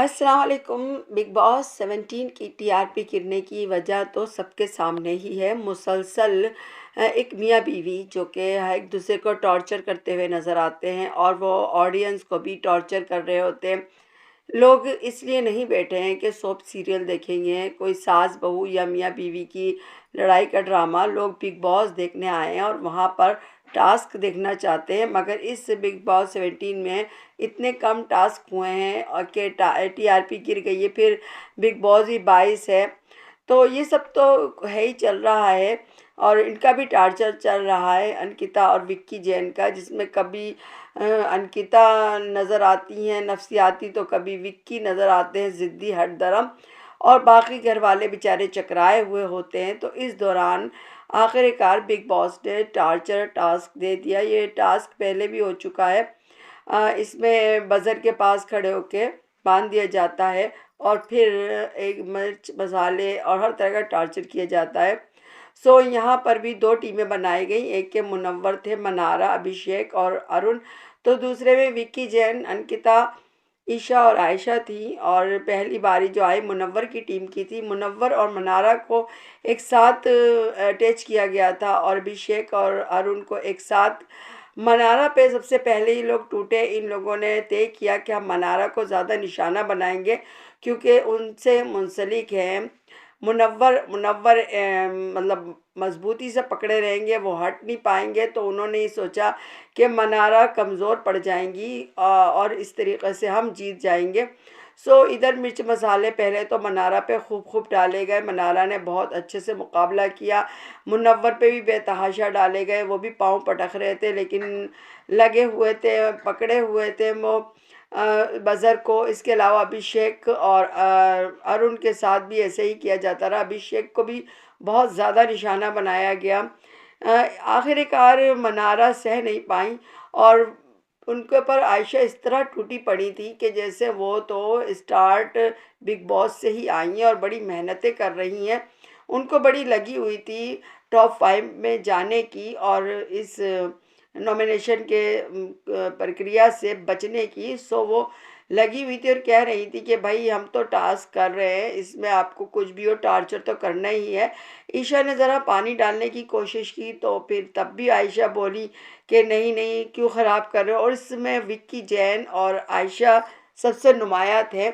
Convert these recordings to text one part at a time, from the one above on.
अस्सलाम वालेकुम। Big boss 17 की टीआरपी गिरने की वजह तो सबके सामने ही है। मुसलसल एक मियाँ बीवी जो कि एक दूसरे को टॉर्चर करते हुए नज़र आते हैं और वो ऑडियंस को भी टॉर्चर कर रहे होते हैं। लोग इसलिए नहीं बैठे हैं कि सोप सीरियल देखेंगे, कोई सास बहू या मियाँ बीवी की लड़ाई का ड्रामा। लोग बिग बॉस देखने आए हैं और वहाँ पर टास्क देखना चाहते हैं, मगर इस बिग बॉस 17 में इतने कम टास्क हुए हैं और के टीआरपी गिर गई है। फिर बिग बॉस ही 22 है, तो ये सब तो है ही, चल रहा है। और इनका भी टार्चर चल रहा है, अंकिता और विक्की जैन का, जिसमें कभी अंकिता नज़र आती हैं नफसियाती, तो कभी विक्की नज़र आते हैं ज़िद्दी हटधर्म, और बाकी घर वाले बेचारे चकराए हुए होते हैं। तो इस दौरान आखिरकार बिग बॉस ने टार्चर टास्क दे दिया। ये टास्क पहले भी हो चुका है। इसमें बज़र के पास खड़े होके बांध दिया जाता है और फिर एक मिर्च मसाले और हर तरह का टॉर्चर किया जाता है। सो यहाँ पर भी दो टीमें बनाई गई, एक के मुनव्वर थे, मनारा, अभिषेक और अरुण, तो दूसरे में विक्की जैन, अंकिता, ईशा और आयशा थी। और पहली बारी जो आई मुनव्वर की टीम की थी। मुनव्वर और मनारा को एक साथ अटैच किया गया था और अभिषेक और अरुण को एक साथ। मनारा पे सबसे पहले ही लोग टूटे। इन लोगों ने तय किया कि हम मनारा को ज़्यादा निशाना बनाएंगे क्योंकि उनसे मुंसलिक हैं। मुनव्वर मुनव्वर मतलब मजबूती से पकड़े रहेंगे, वो हट नहीं पाएंगे। तो उन्होंने ही सोचा कि मनारा कमज़ोर पड़ जाएंगी और इस तरीक़े से हम जीत जाएंगे। सो इधर मिर्च मसाले पहले तो मनारा पे खूब खूब डाले गए। मनारा ने बहुत अच्छे से मुकाबला किया। मुनव्वर पे भी बेतहाशा डाले गए, वो भी पाँव पटक रहे थे, लेकिन लगे हुए थे, पकड़े हुए थे वो बज़र को। इसके अलावा अभिषेक और अरुण के साथ भी ऐसे ही किया जाता रहा। अभिषेक को भी बहुत ज़्यादा निशाना बनाया गया। आखिरकार मनारा सह नहीं पाई और उनके ऊपर आयशा इस तरह टूटी पड़ी थी कि जैसे वो तो स्टार्ट बिग बॉस से ही आई हैं और बड़ी मेहनतें कर रही हैं। उनको बड़ी लगी हुई थी टॉप 5 में जाने की और इस नॉमिनेशन के प्रक्रिया से बचने की। सो वो लगी हुई थी और कह रही थी कि भाई हम तो टास्क कर रहे हैं, इसमें आपको कुछ भी हो टार्चर तो करना ही है। ईशा ने ज़रा पानी डालने की कोशिश की तो फिर तब भी आयशा बोली कि नहीं नहीं क्यों ख़राब कर रहे हो। और इसमें विक्की जैन और आयशा सबसे नुमाया थे।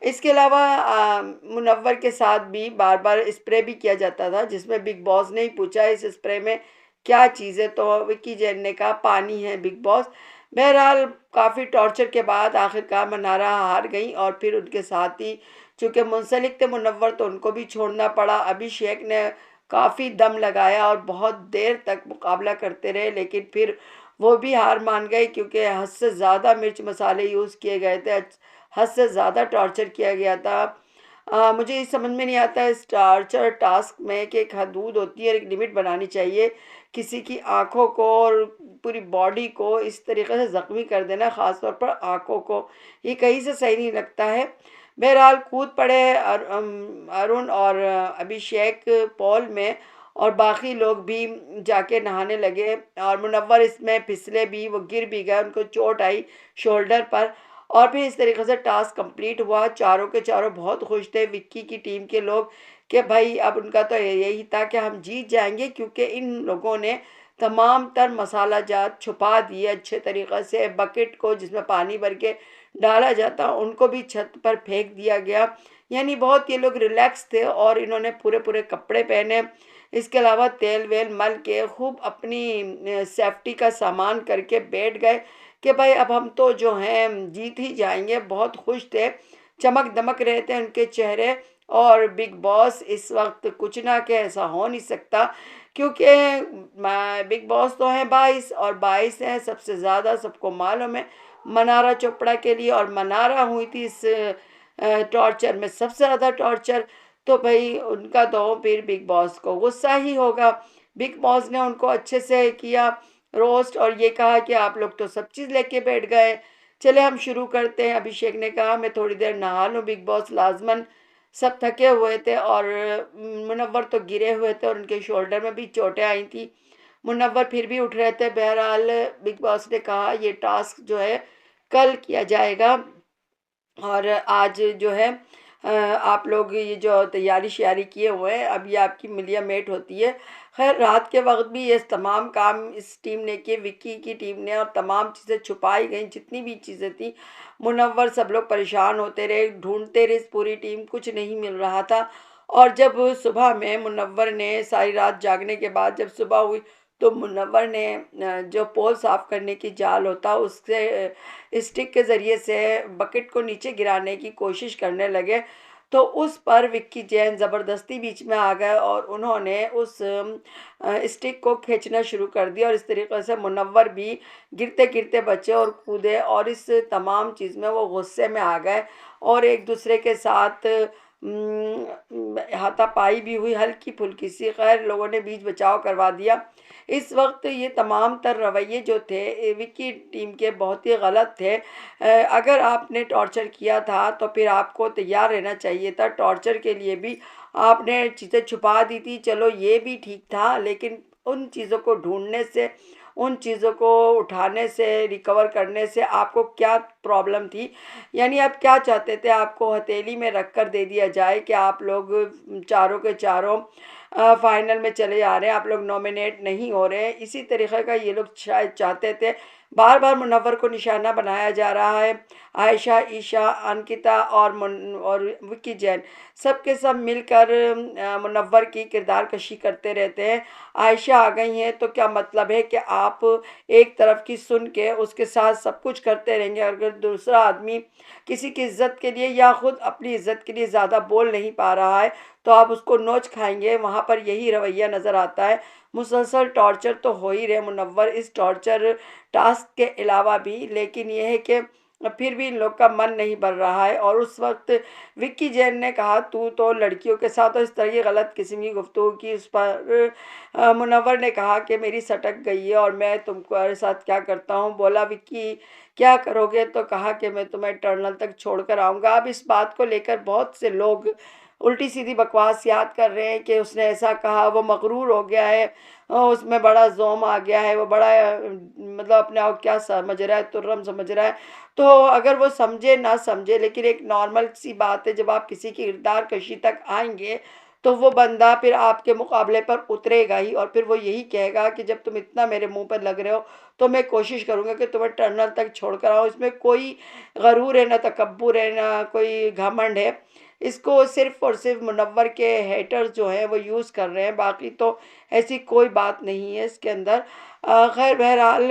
इसके अलावा मुनव्वर के साथ भी बार बार स्प्रे भी किया जाता था, जिसमें बिग बॉस ने ही पूछा इस स्प्रे में क्या चीज़ है, तो विक्की जैन ने कहा पानी है बिग बॉस। बहरहाल काफ़ी टॉर्चर के बाद आखिरकार मनारा हार गई और फिर उनके साथ ही चूँकि मुंसलिक थे मुनव्वर, तो उनको भी छोड़ना पड़ा। अभिषेक ने काफ़ी दम लगाया और बहुत देर तक मुकाबला करते रहे, लेकिन फिर वो भी हार मान गए क्योंकि हद से ज़्यादा मिर्च मसाले यूज़ किए गए थे, हद से ज़्यादा टॉर्चर किया गया था। मुझे ये समझ में नहीं आता इस टॉर्चर टास्क में कि एक हदूद होती है, एक लिमिट बनानी चाहिए। किसी की आँखों को और पूरी बॉडी को इस तरीके से ज़ख्मी कर देना, ख़ास तौर पर आँखों को, ये कहीं से सही नहीं लगता है। बहरहाल कूद पड़े अरुण और अभिषेक पॉल में, और बाकी लोग भी जाके नहाने लगे और मुनव्वर इसमें फिसले भी, वो गिर भी गए, उनको चोट आई शोल्डर पर। और फिर इस तरीके से टास्क कंप्लीट हुआ। चारों के चारों बहुत खुश थे, विक्की की टीम के लोग, कि भाई अब उनका तो यही था कि हम जीत जाएंगे क्योंकि इन लोगों ने तमाम तर मसाला जात छुपा दिए अच्छे तरीक़े से। बकेट को जिसमें पानी भर के डाला जाता उनको भी छत पर फेंक दिया गया। यानी बहुत ये लोग रिलैक्स थे और इन्होंने पूरे पूरे कपड़े पहने। इसके अलावा तेल वेल मल के खूब अपनी सेफ्टी का सामान करके बैठ गए कि भाई अब हम तो जो हैं जीत ही जाएंगे। बहुत खुश थे, चमक दमक रहे थे उनके चेहरे। और बिग बॉस इस वक्त कुछ ना कि ऐसा हो नहीं सकता क्योंकि बिग बॉस तो हैं 22 और 22 हैं सबसे ज़्यादा, सबको मालूम है मनारा चोपड़ा के लिए। और मनारा हुई थी इस टॉर्चर में सबसे ज़्यादा टॉर्चर। तो भाई उनका तो फिर बिग बॉस को गुस्सा ही होगा। बिग बॉस ने उनको अच्छे से किया रोस्ट और ये कहा कि आप लोग तो सब चीज़ लेके बैठ गए, चले हम शुरू करते हैं। अभिषेक ने कहा मैं थोड़ी देर नहा लूँ बिग बॉस, लाजमन। सब थके हुए थे और मुनव्वर तो गिरे हुए थे और उनके शोल्डर में भी चोटें आई थी। मुनव्वर फिर भी उठ रहे थे। बहरहाल बिग बॉस ने कहा ये टास्क जो है कल किया जाएगा और आज जो है आप लोग ये जो तैयारी श्यारी किए हुए हैं, अब ये आपकी मिलिया मेट होती है। खैर रात के वक्त भी ये तमाम काम इस टीम ने किए, विक्की की टीम ने, और तमाम चीज़ें छुपाई गई, जितनी भी चीज़ें थी। मुनव्वर सब लोग परेशान होते रहे, ढूंढते रहे, इस पूरी टीम कुछ नहीं मिल रहा था। और जब सुबह में मुनव्वर ने सारी रात जागने के बाद जब सुबह हुई, तो मुनव्वर ने जो पोल साफ करने की जाल होता उससे स्टिक के ज़रिए से बकेट को नीचे गिराने की कोशिश करने लगे। तो उस पर विक्की जैन ज़बरदस्ती बीच में आ गए और उन्होंने उस स्टिक को खींचना शुरू कर दिया, और इस तरीके से मुनव्वर भी गिरते गिरते बचे और कूदे, और इस तमाम चीज़ में वो गुस्से में आ गए और एक दूसरे के साथ हाथापाई भी हुई हल्की फुल्की सी। खैर लोगों ने बीच बचाव करवा दिया। इस वक्त ये तमाम तर रवैये जो थे विक्की टीम के बहुत ही गलत थे। अगर आपने टॉर्चर किया था तो फिर आपको तैयार रहना चाहिए था टॉर्चर के लिए भी। आपने चीज़ें छुपा दी थी, चलो ये भी ठीक था, लेकिन उन चीज़ों को ढूंढने से, उन चीज़ों को उठाने से, रिकवर करने से आपको क्या प्रॉब्लम थी? यानी आप क्या चाहते थे? आपको हथेली में रख कर दे दिया जाए कि आप लोग चारों के चारों फाइनल में चले जा रहे हैं, आप लोग नॉमिनेट नहीं हो रहे हैं। इसी तरीके का ये लोग शायद चाहते थे। बार बार मुनव्वर को निशाना बनाया जा रहा है। आयशा, ईशा, अंकिता और विक्की जैन सब के सब मिलकर मुनव्वर की किरदार कशी करते रहते हैं। आयशा आ गई हैं तो क्या मतलब है कि आप एक तरफ की सुन के उसके साथ सब कुछ करते रहेंगे? अगर दूसरा आदमी किसी की इज्जत के लिए या खुद अपनी इज्जत के लिए ज़्यादा बोल नहीं पा रहा है तो आप उसको नोच खाएंगे। वहाँ पर यही रवैया नज़र आता है। मुसलसल टॉर्चर तो हो ही रहे मुनव्वर इस टॉर्चर टास्क के अलावा भी, लेकिन यह है कि फिर भी इन लोग का मन नहीं भर रहा है। और उस वक्त विक्की जैन ने कहा तू तो लड़कियों के साथ, और इस तरह की गलत किस्म की गुफ्तगू की। उस पर मुनव्वर ने कहा कि मेरी सटक गई है और मैं तुम्हारे साथ क्या करता हूँ। बोला विक्की क्या करोगे? तो कहा कि मैं तुम्हें टर्नल तक छोड़ कर आऊँगा। अब इस बात को लेकर बहुत से लोग उल्टी सीधी बकवास याद कर रहे हैं कि उसने ऐसा कहा, वो मगरूर हो गया है, उसमें बड़ा जोम आ गया है, वो बड़ा मतलब अपने आप क्या समझ रहा है, तुर्रम समझ रहा है। तो अगर वो समझे ना समझे, लेकिन एक नॉर्मल सी बात है, जब आप किसी की किरदार कशी तक आएंगे तो वो बंदा फिर आपके मुकाबले पर उतरेगा ही, और फिर वो यही कहेगा कि जब तुम इतना मेरे मुंह पर लग रहे हो तो मैं कोशिश करूंगा कि तुम्हें टर्नल तक छोड़ कर आऊँ। इसमें कोई गरूर है, ना तकब्बुर है, ना कोई घमंड है। इसको सिर्फ और सिर्फ मुनव्वर के हेटर्स जो हैं वो यूज़ कर रहे हैं, बाकी तो ऐसी कोई बात नहीं है इसके अंदर। खैर बहरहाल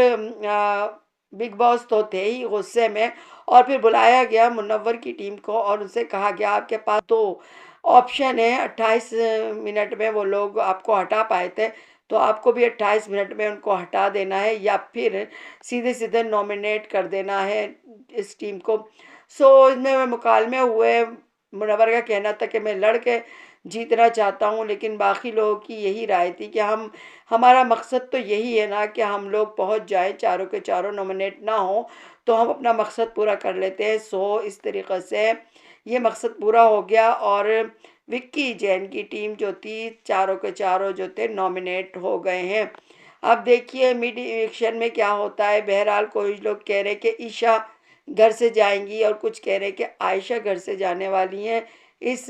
बिग बॉस तो थे ही गुस्से में, और फिर बुलाया गया मुनव्वर की टीम को और उनसे कहा गया आपके पास दो ऑप्शन है। 28 मिनट में वो लोग आपको हटा पाए थे, तो आपको भी 28 मिनट में उनको हटा देना है या फिर सीधे सीधे नॉमिनेट कर देना है इस टीम को। सो इसमें मुकालमे हुए। मुनव्वर का कहना था कि मैं लड़ के जीतना चाहता हूँ, लेकिन बाकी लोगों की यही राय थी कि हम, हमारा मकसद तो यही है ना कि हम लोग पहुँच जाएं, चारों के चारों नॉमिनेट ना हो तो हम अपना मकसद पूरा कर लेते हैं। सो इस तरीक़े से ये मकसद पूरा हो गया और विक्की जैन की टीम जो थी, चारों के चारों जो थे नॉमिनेट हो गए हैं। अब देखिए मिड इलेक्शन में क्या होता है। बहरहाल कोई लोग कह रहे हैं कि ईशा घर से जाएंगी और कुछ कह रहे हैं कि आयशा घर से जाने वाली हैं इस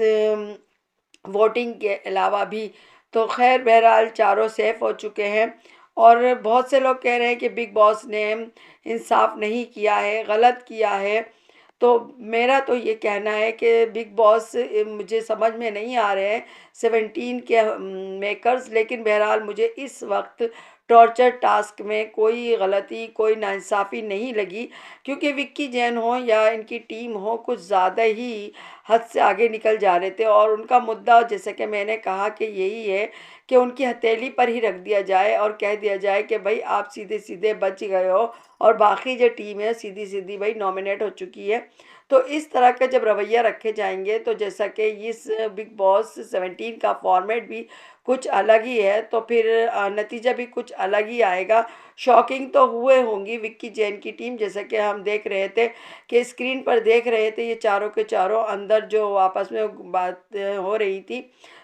वोटिंग के अलावा भी। तो खैर बहरहाल चारों सेफ हो चुके हैं, और बहुत से लोग कह रहे हैं कि बिग बॉस ने इंसाफ नहीं किया है, गलत किया है। तो मेरा तो ये कहना है कि बिग बॉस मुझे समझ में नहीं आ रहे हैं 17 के मेकर्स, लेकिन बहरहाल मुझे इस वक्त टॉर्चर टास्क में कोई गलती, कोई नाइंसाफ़ी नहीं लगी, क्योंकि विक्की जैन हो या इनकी टीम हो कुछ ज़्यादा ही हद से आगे निकल जा रहे थे। और उनका मुद्दा जैसे कि मैंने कहा कि यही है कि उनकी हथेली पर ही रख दिया जाए और कह दिया जाए कि भाई आप सीधे सीधे बच गए हो और बाकी जो टीम है सीधी सीधी भाई नॉमिनेट हो चुकी है। तो इस तरह का जब रवैया रखे जाएंगे तो जैसा कि इस बिग बॉस 17 का फॉर्मेट भी कुछ अलग ही है, तो फिर नतीजा भी कुछ अलग ही आएगा। शॉकिंग तो हुए होंगी विक्की जैन की टीम, जैसा कि हम देख रहे थे कि स्क्रीन पर देख रहे थे ये चारों के चारों अंदर जो आपस में बात हो रही थी,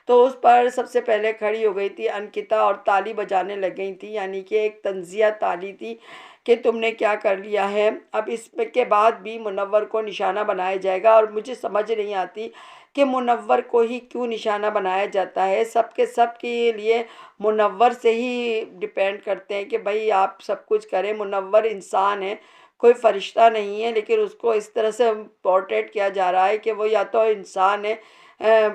तो उस पर सबसे पहले खड़ी हो गई थी अंकिता और ताली बजाने लग गई थी, यानी कि एक तंजिया ताली थी कि तुमने क्या कर लिया है। अब इसमें के बाद भी मुनव्वर को निशाना बनाया जाएगा और मुझे समझ नहीं आती कि मुनव्वर को ही क्यों निशाना बनाया जाता है। सब के सब के लिए मुनव्वर से ही डिपेंड करते हैं कि भाई आप सब कुछ करें। मुनव्वर इंसान है, कोई फरिश्ता नहीं है, लेकिन उसको इस तरह से पोर्ट्रेट किया जा रहा है कि वो या तो इंसान है,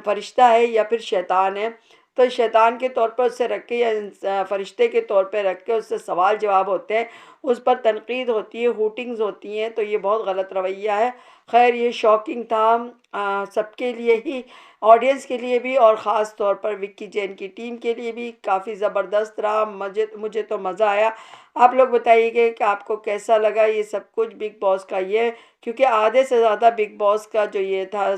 फरिश्ता है, या फिर शैतान है। तो शैतान के तौर पर उससे रख के या फरिश्ते के तौर पे रख के उससे सवाल जवाब होते हैं, उस पर तनकीद होती है, हूटिंग्स होती हैं, तो ये बहुत गलत रवैया है। खैर ये शॉकिंग था सबके लिए ही, ऑडियंस के लिए भी और ख़ास तौर पर विक्की जैन की टीम के लिए भी काफ़ी ज़बरदस्त रहा। मुझे तो मज़ा आया। आप लोग बताइएगा कि आपको कैसा लगा ये सब कुछ बिग बॉस का ये, क्योंकि आधे से ज़्यादा बिग बॉस का जो ये था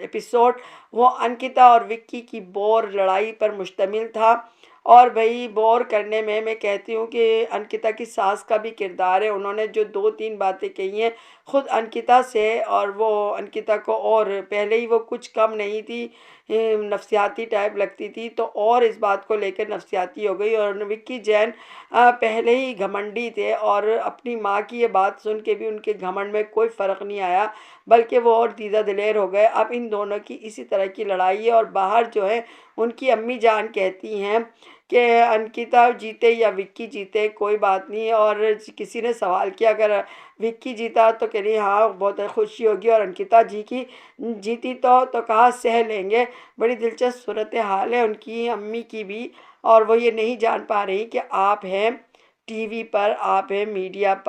एपिसोड, वो अंकिता और विक्की की बोर लड़ाई पर मुश्तमिल था। और भाई बोर करने में मैं कहती हूँ कि अंकिता की सास का भी किरदार है। उन्होंने जो 2-3 बातें कही हैं खुद अंकिता से, और वो अंकिता को और पहले ही वो कुछ कम नहीं थी, नफसियाती टाइप लगती थी, तो और इस बात को लेकर नफसियाती हो गई। और विक्की जैन पहले ही घमंडी थे और अपनी माँ की ये बात सुन के भी उनके घमंड में कोई फ़र्क नहीं आया, बल्कि वो और दीदा दिलेर हो गए। अब इन दोनों की इसी तरह की लड़ाई है। और बाहर जो है उनकी अम्मी जान कहती हैं कि अंकिता जीते या विक्की जीते कोई बात नहीं। और किसी ने सवाल किया अगर विक्की जीता तो कह रही हाँ बहुत खुशी होगी, और अंकिता जीती तो कहा सह लेंगे। बड़ी दिलचस्प सूरत हाल है उनकी अम्मी की भी, और वो ये नहीं जान पा रही कि आप हैं टीवी पर, आप हैं मीडिया पर।